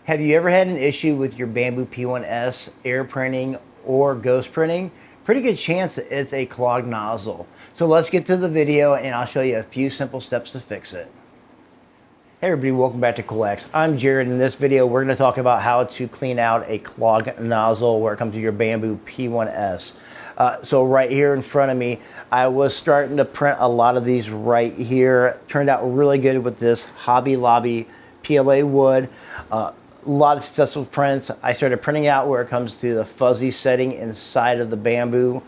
Have you ever had an issue with your Bambu P1S air printing or ghost printing? Pretty good chance it's a clogged nozzle. So let's get to the video and I'll show you a few simple steps to fix it. Hey everybody, welcome back to CoolX. I'm Jared. In this video, we're going to talk about how to clean out a clogged nozzle where it comes to your Bambu P1S. So right here in front of me, I was starting to print a lot of these right here. Turned out really good with this Hobby Lobby PLA Wood. A lot of successful prints. I started printing out where it comes to the fuzzy setting inside of the Bambu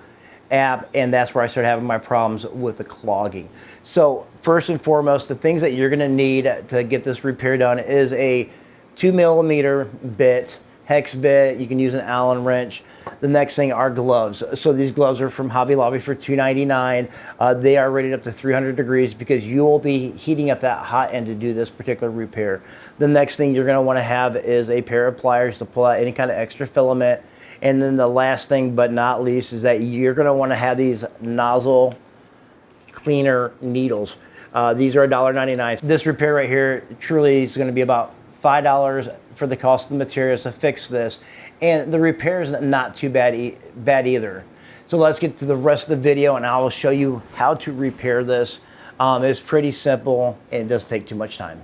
app, and that's where I started having my problems with the clogging. So first and foremost, the things that you're gonna need to get this repair done is a 2mm bit, hex bit. You can use an Allen wrench. The next thing are gloves. So these gloves are from Hobby Lobby for $2.99. They are rated up to 300 degrees because you will be heating up that hot end to do this particular repair. The next thing you're going to want to have is a pair of pliers to pull out any kind of extra filament. And then the last thing but not least is that you're going to want to have these nozzle cleaner needles. These are $1.99. This repair right here truly is going to be about $5 for the cost of the materials to fix this. And the repair is not too bad either. So let's get to the rest of the video and I will show you how to repair this. It's pretty simple and it doesn't take too much time.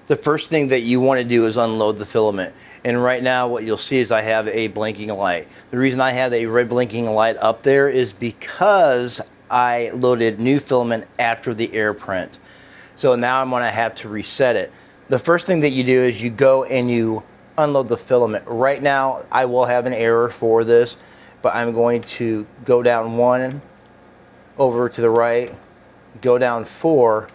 The first thing that you want to do is unload the filament. And right now what you'll see is I have a blinking light. The reason I have a red blinking light up there is because I loaded new filament after the air print. So now I'm going to have to reset it. The first thing that you do is you go and you unload the filament. Right now I will have an error for this, but I'm going to go down 1 over to the right, go down 4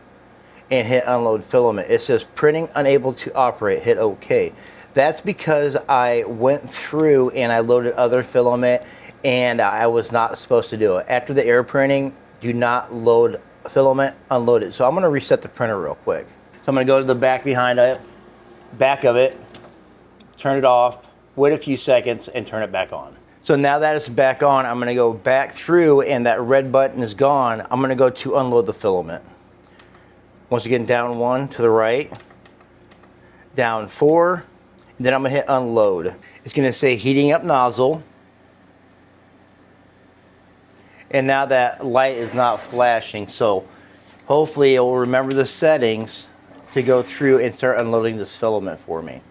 and hit unload filament. It says printing unable to operate, hit OK. That's because I went through and I loaded other filament and I was not supposed to do it. After the air printing, do not load filament, unload it. So I'm going to reset the printer real quick. So I'm going to go to the back of it, turn it off, wait a few seconds, and turn it back on. So now that it's back on, I'm gonna go back through and that red button is gone. I'm gonna go to unload the filament. Once again, down 1 to the right, down 4, and then I'm gonna hit unload. It's gonna say heating up nozzle. And now that light is not flashing, so hopefully it will remember the settings to go through and start unloading this filament for me.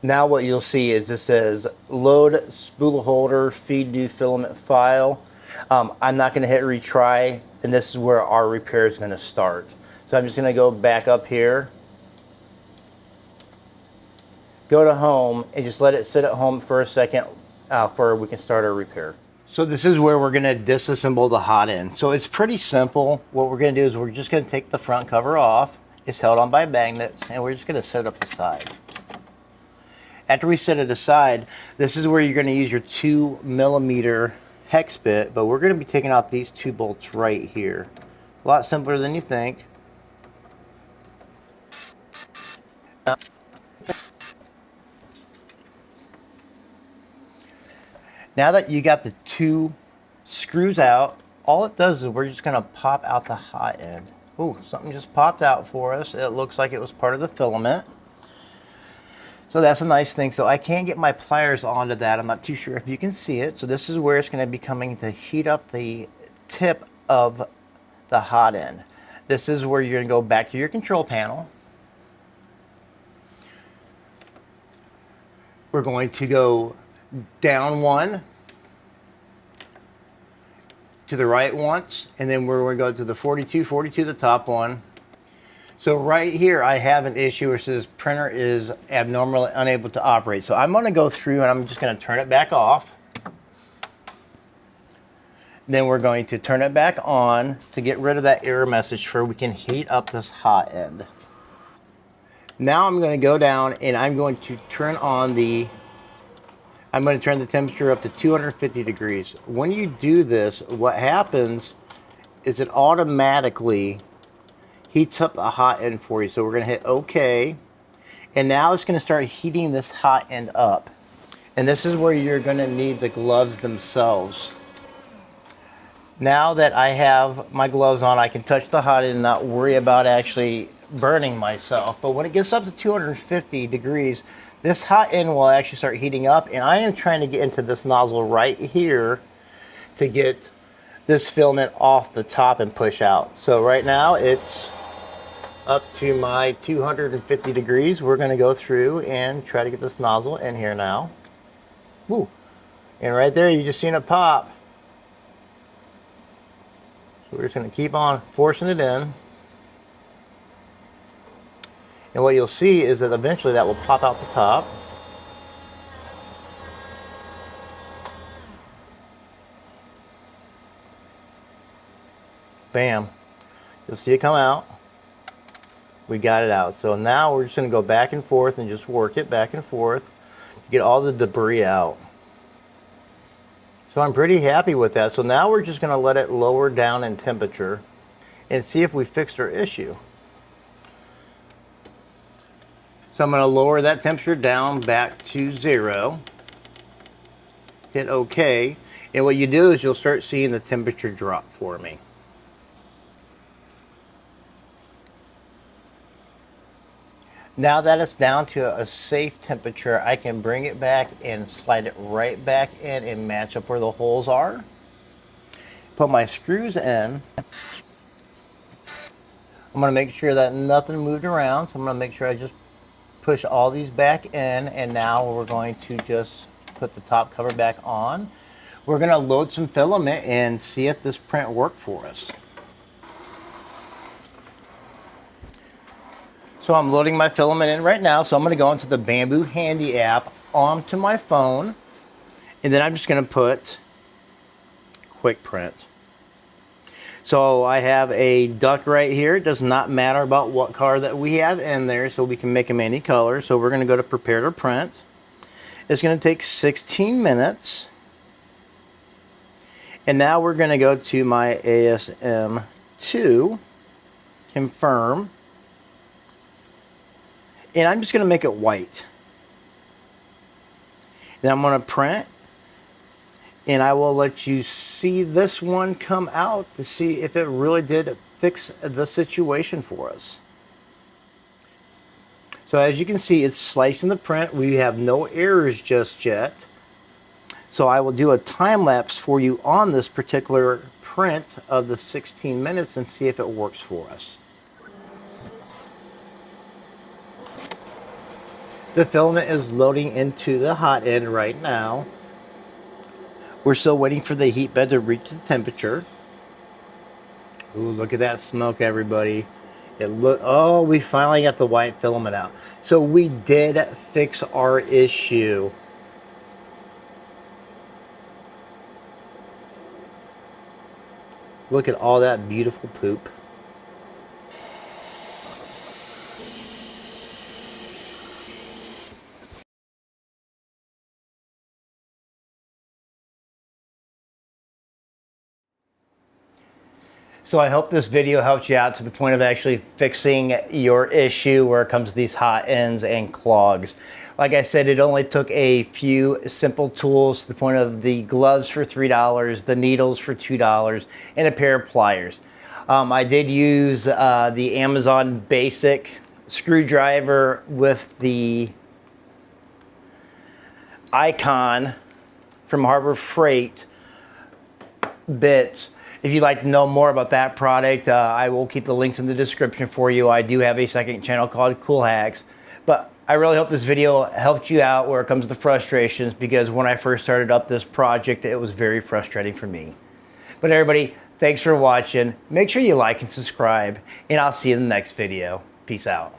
Now what you'll see is this says load spool holder feed new filament file. I'm not going to hit retry, and this is where our repair is going to start. So I'm just going to go back up here, go to home, and just let it sit at home for a second before we can start our repair. So this is where we're going to disassemble the hot end. So it's pretty simple. What we're going to do is we're just going to take the front cover off. It's held on by magnets, and we're just going to set it up the side. After we set it aside, this is where you're going to use your 2mm hex bit, but we're going to be taking out these 2 bolts right here. A lot simpler than you think. Now that you got the 2 screws out, all it does is we're just going to pop out the hot end. Ooh, something just popped out for us. It looks like it was part of the filament. So that's a nice thing. So I can't get my pliers onto that. I'm not too sure if you can see it. So this is where it's going to be coming to heat up the tip of the hot end. This is where you're going to go back to your control panel. We're going to go down 1, to the right once, and then we're going to go to the 42, the top one. So right here I have an issue which says printer is abnormally unable to operate. So I'm going to go through and I'm just going to turn it back off. Then we're going to turn it back on to get rid of that error message so we can heat up this hot end. Now I'm going to go down and I'm going to turn the temperature up to 250 degrees. When you do this, what happens is it automatically heats up the hot end for you. So we're going to hit OK. And now it's going to start heating this hot end up. And this is where you're going to need the gloves themselves. Now that I have my gloves on, I can touch the hot end and not worry about actually burning myself. But when it gets up to 250 degrees, this hot end will actually start heating up. And I am trying to get into this nozzle right here to get this filament off the top and push out. So right now it's up to my 250 degrees. We're going to go through and try to get this nozzle in here now. Woo. And right there, you just seen it pop. So we're just going to keep on forcing it in. And what you'll see is that eventually that will pop out the top. Bam. You'll see it come out. We got it out. So now we're just going to go back and forth and just work it back and forth. Get all the debris out. So I'm pretty happy with that. So now we're just going to let it lower down in temperature and see if we fixed our issue. So I'm going to lower that temperature down back to 0. Hit OK. And what you do is you'll start seeing the temperature drop for me. Now that it's down to a safe temperature, I can bring it back and slide it right back in and match up where the holes are. Put my screws in. I'm going to make sure that nothing moved around. So I'm going to make sure I just push all these back in. And now we're going to just put the top cover back on. We're going to load some filament and see if this print worked for us. So I'm loading my filament in right now. So I'm going to go into the Bambu Handy app onto my phone. And then I'm just going to put quick print. So I have a duck right here. It does not matter about what color that we have in there. So we can make them any color. So we're going to go to prepare to print. It's going to take 16 minutes. And now we're going to go to my ASM2. Confirm. And I'm just going to make it white. Then I'm going to print. And I will let you see this one come out to see if it really did fix the situation for us. So as you can see, it's slicing the print. We have no errors just yet. So I will do a time lapse for you on this particular print of the 16 minutes and see if it works for us. The filament is loading into the hot end right now. We're still waiting for the heat bed to reach the temperature. Ooh, look at that smoke, everybody. Oh, we finally got the white filament out. So we did fix our issue. Look at all that beautiful poop. So I hope this video helped you out to the point of actually fixing your issue where it comes to these hot ends and clogs. Like I said, it only took a few simple tools to the point of the gloves for $3, the needles for $2, and a pair of pliers. I did use the Amazon basic screwdriver with the Icon from Harbor Freight bits. If you'd like to know more about that product, I will keep the links in the description for you. I do have a second channel called Cool Hacks. But I really hope this video helped you out where it comes to frustrations, because when I first started up this project, it was very frustrating for me. But everybody, thanks for watching. Make sure you like and subscribe, and I'll see you in the next video. Peace out.